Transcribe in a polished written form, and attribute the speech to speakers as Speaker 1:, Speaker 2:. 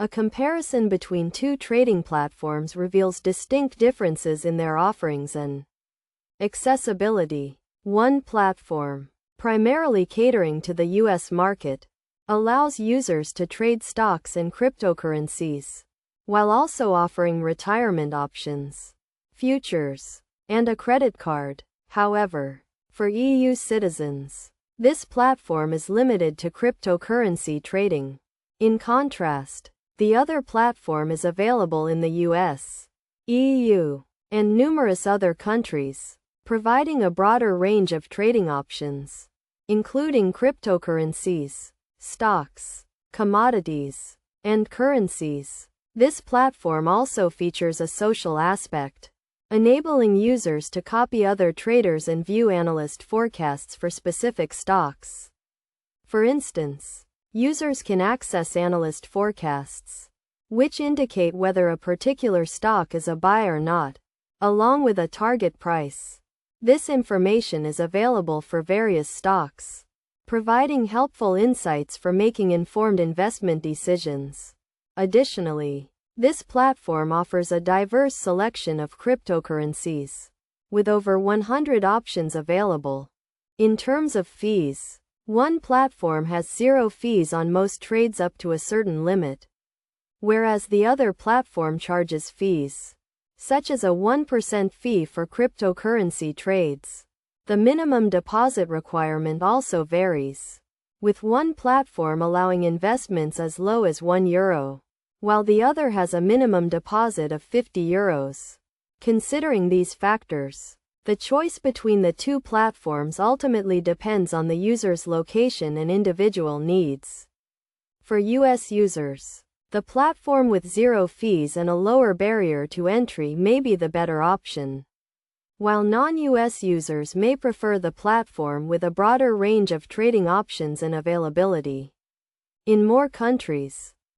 Speaker 1: A comparison between two trading platforms reveals distinct differences in their offerings and accessibility. One platform, primarily catering to the U.S. market, allows users to trade stocks and cryptocurrencies, while also offering retirement options, futures, and a credit card. However, for EU citizens, this platform is limited to cryptocurrency trading. In contrast, the other platform is available in the US, EU, and numerous other countries, providing a broader range of trading options, including cryptocurrencies, stocks, commodities, and currencies. This platform also features a social aspect, enabling users to copy other traders and view analyst forecasts for specific stocks. For instance, users can access analyst forecasts, which indicate whether a particular stock is a buy or not, along with a target price. This information is available for various stocks, providing helpful insights for making informed investment decisions. Additionally, this platform offers a diverse selection of cryptocurrencies, with over 100 options available. In terms of fees, one platform has zero fees on most trades up to a certain limit, whereas the other platform charges fees, such as a 1% fee for cryptocurrency trades. The minimum deposit requirement also varies, with one platform allowing investments as low as €1, while the other has a minimum deposit of €50. Considering these factors, the choice between the two platforms ultimately depends on the user's location and individual needs. For US users, the platform with zero fees and a lower barrier to entry may be the better option, while non-US users may prefer the platform with a broader range of trading options and availability. In more countries,